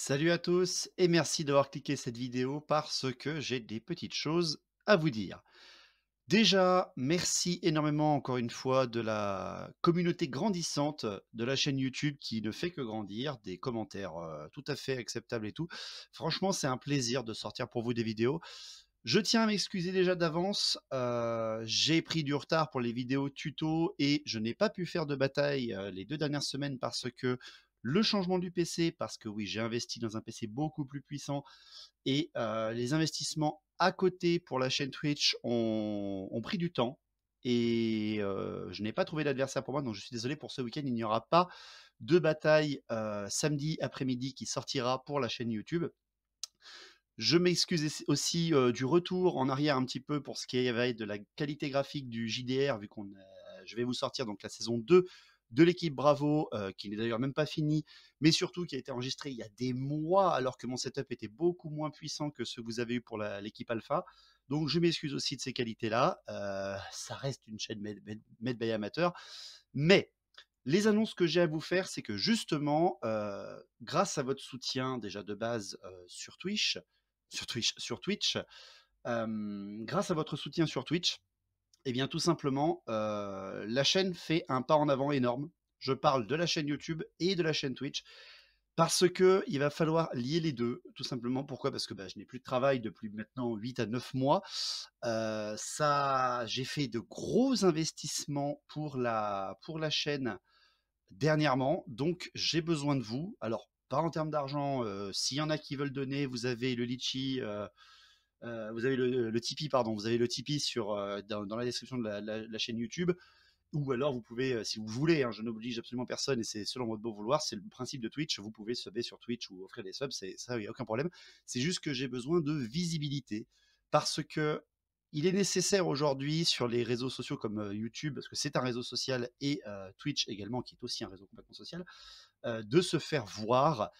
Salut à tous et merci d'avoir cliqué cette vidéo parce que j'ai des petites choses à vous dire. Déjà, merci énormément encore une fois de la communauté grandissante de la chaîne YouTube qui ne fait que grandir, des commentaires tout à fait acceptables et tout. Franchement, c'est un plaisir de sortir pour vous des vidéos. Je tiens à m'excuser déjà d'avance, j'ai pris du retard pour les vidéos tuto et je n'ai pas pu faire de bataille, les 2 dernières semaines parce que le changement du PC, parce que oui, j'ai investi dans un PC beaucoup plus puissant et les investissements à côté pour la chaîne Twitch ont pris du temps et je n'ai pas trouvé d'adversaire pour moi, donc je suis désolé pour ce week-end, il n'y aura pas de bataille, samedi après-midi qui sortira pour la chaîne YouTube. Je m'excuse aussi, du retour en arrière un petit peu pour ce qui va être de la qualité graphique du JDR vu qu'on a je vais vous sortir donc la saison 2 de l'équipe Bravo, qui n'est d'ailleurs même pas finie, mais surtout qui a été enregistrée il y a des mois alors que mon setup était beaucoup moins puissant que ce que vous avez eu pour l'équipe alpha. Donc je m'excuse aussi de ces qualités-là, ça reste une chaîne made by amateur, mais les annonces que j'ai à vous faire, c'est que justement, grâce à votre soutien déjà de base, sur Twitch, grâce à votre soutien sur Twitch, et bien tout simplement, la chaîne fait un pas en avant énorme. Je parle de la chaîne YouTube et de la chaîne Twitch parce que il va falloir lier les 2, tout simplement. Pourquoi? Parce que, bah, je n'ai plus de travail depuis maintenant 8 à 9 mois. Ça j'ai fait de gros investissements pour la chaîne dernièrement, donc j'ai besoin de vous. Alors, pas en termes d'argent, s'il y en a qui veulent donner, vous avez le Litchi, vous avez le Tipeee, pardon, vous avez le Tipeee sur, dans la description de la chaîne YouTube. Ou alors vous pouvez, si vous voulez, hein, je n'oblige absolument personne et c'est selon votre beau vouloir, c'est le principe de Twitch, vous pouvez subber sur Twitch ou offrir des subs, ça, il n'y a aucun problème. C'est juste que j'ai besoin de visibilité parce que il est nécessaire aujourd'hui sur les réseaux sociaux comme YouTube, parce que c'est un réseau social, et Twitch également, qui est aussi un réseau complètement social, de se faire voir.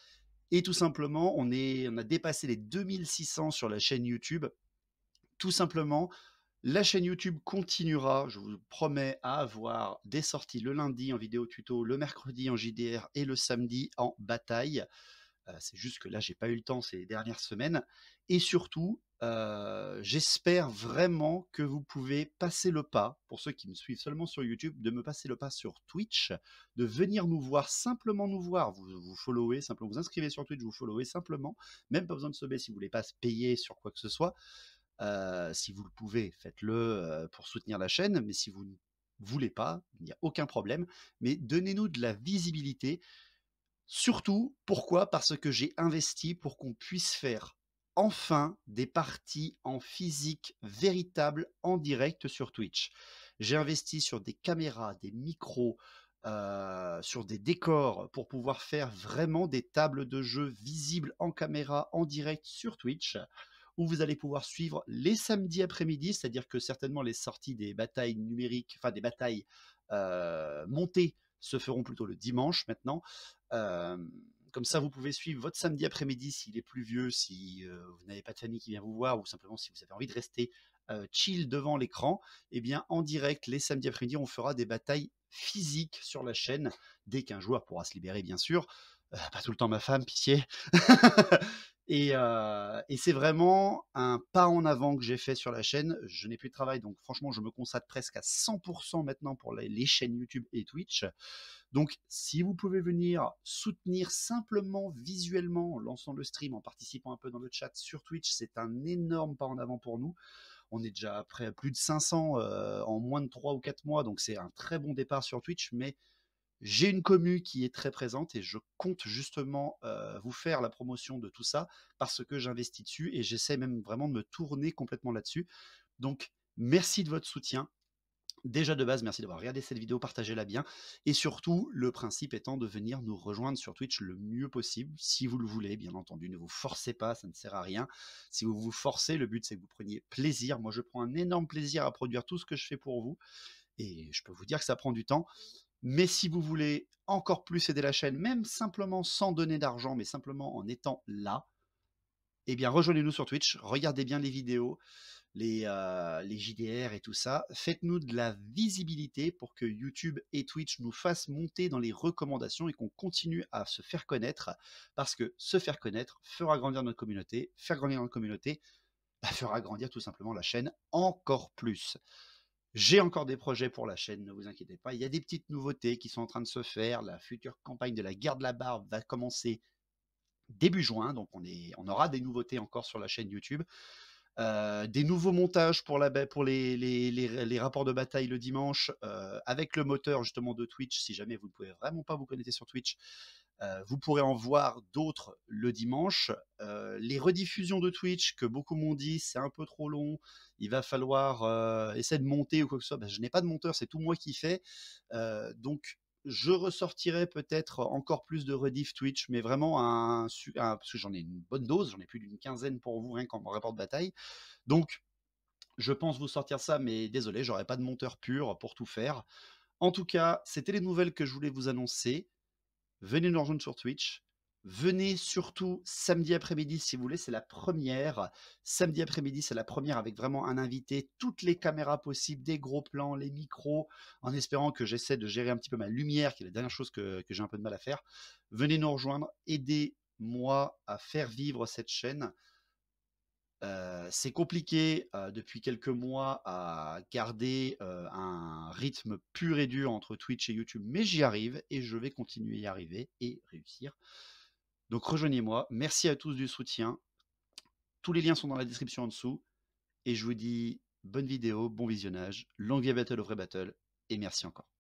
Et tout simplement, on a dépassé les 2600 sur la chaîne YouTube. Tout simplement, la chaîne YouTube continuera, je vous promets, à avoir des sorties le lundi en vidéo tuto, le mercredi en JDR et le samedi en bataille. C'est juste que là, j'ai pas eu le temps ces dernières semaines. Et surtout, j'espère vraiment que vous pouvez passer le pas, pour ceux qui me suivent seulement sur YouTube, de me passer le pas sur Twitch, de venir nous voir, simplement nous voir. Vous followez, simplement vous inscrivez sur Twitch, vous followez simplement, même pas besoin de subber si vous voulez pas se payer sur quoi que ce soit. Si vous le pouvez, faites-le pour soutenir la chaîne, mais si vous ne voulez pas, il n'y a aucun problème. Mais donnez-nous de la visibilité. Surtout, pourquoi? Parce que j'ai investi pour qu'on puisse faire enfin des parties en physique véritables en direct sur Twitch. J'ai investi sur des caméras, des micros, sur des décors pour pouvoir faire vraiment des tables de jeu visibles en caméra, en direct sur Twitch, où vous allez pouvoir suivre les samedis après-midi, c'est-à-dire que certainement les sorties des batailles numériques, enfin des batailles montées se feront plutôt le dimanche maintenant. Comme ça, vous pouvez suivre votre samedi après-midi s'il est pluvieux, si vous n'avez pas de famille qui vient vous voir, ou simplement si vous avez envie de rester chill devant l'écran. Eh bien, en direct, les samedis après-midi, on fera des batailles physiques sur la chaîne, dès qu'un joueur pourra se libérer, bien sûr. Pas tout le temps ma femme, pitié. Et c'est vraiment un pas en avant que j'ai fait sur la chaîne. Je n'ai plus de travail, donc franchement, je me consacre presque à 100% maintenant pour les chaînes YouTube et Twitch. Donc, si vous pouvez venir soutenir simplement visuellement en lançant le stream, en participant un peu dans le chat sur Twitch, c'est un énorme pas en avant pour nous. On est déjà après à plus de 500 en moins de 3 ou 4 mois, donc c'est un très bon départ sur Twitch, mais j'ai une commu qui est très présente et je compte justement vous faire la promotion de tout ça parce que j'investis dessus et j'essaie même vraiment de me tourner complètement là-dessus. Donc, merci de votre soutien. Déjà de base, merci d'avoir regardé cette vidéo, partagez-la bien. Et surtout, le principe étant de venir nous rejoindre sur Twitch le mieux possible, si vous le voulez, bien entendu. Ne vous forcez pas, ça ne sert à rien. Si vous vous forcez, le but c'est que vous preniez plaisir. Moi, je prends un énorme plaisir à produire tout ce que je fais pour vous. Et je peux vous dire que ça prend du temps. Mais si vous voulez encore plus aider la chaîne, même simplement sans donner d'argent, mais simplement en étant là, eh bien rejoignez-nous sur Twitch, regardez bien les vidéos. les JDR et tout ça. Faites-nous de la visibilité pour que YouTube et Twitch nous fassent monter dans les recommandations et qu'on continue à se faire connaître, parce que se faire connaître fera grandir notre communauté, faire grandir notre communauté fera grandir tout simplement la chaîne encore plus. J'ai encore des projets pour la chaîne, ne vous inquiétez pas. Il y a des petites nouveautés qui sont en train de se faire. La future campagne de la guerre de la barbe va commencer début juin, donc on aura des nouveautés encore sur la chaîne YouTube. Des nouveaux montages pour les rapports de bataille le dimanche, avec le moteur justement de Twitch. Si jamais vous ne pouvez vraiment pas vous connecter sur Twitch, vous pourrez en voir d'autres le dimanche. Les rediffusions de Twitch, que beaucoup m'ont dit c'est un peu trop long, il va falloir essayer de monter ou quoi que ce soit. Je n'ai pas de monteur, c'est tout moi qui fais. Donc je ressortirai peut-être encore plus de rediff Twitch, mais vraiment parce que j'en ai une bonne dose, j'en ai plus d'une quinzaine pour vous rien qu'en rapport de bataille. Donc je pense vous sortir ça, mais désolé, j'aurai pas de monteur pur pour tout faire. En tout cas, c'était les nouvelles que je voulais vous annoncer. Venez nous rejoindre sur Twitch. Venez surtout samedi après-midi si vous voulez, c'est la première. Samedi après-midi, c'est la première avec vraiment un invité, toutes les caméras possibles, des gros plans, les micros, en espérant que j'essaie de gérer un petit peu ma lumière, qui est la dernière chose que j'ai un peu de mal à faire. Venez nous rejoindre, aidez-moi à faire vivre cette chaîne. C'est compliqué depuis quelques mois à garder un rythme pur et dur entre Twitch et YouTube, mais j'y arrive et je vais continuer à y arriver et réussir. Donc rejoignez-moi. Merci à tous du soutien. Tous les liens sont dans la description en dessous. Et je vous dis bonne vidéo, bon visionnage, longue vie à Battle of Vrai Battle, et merci encore.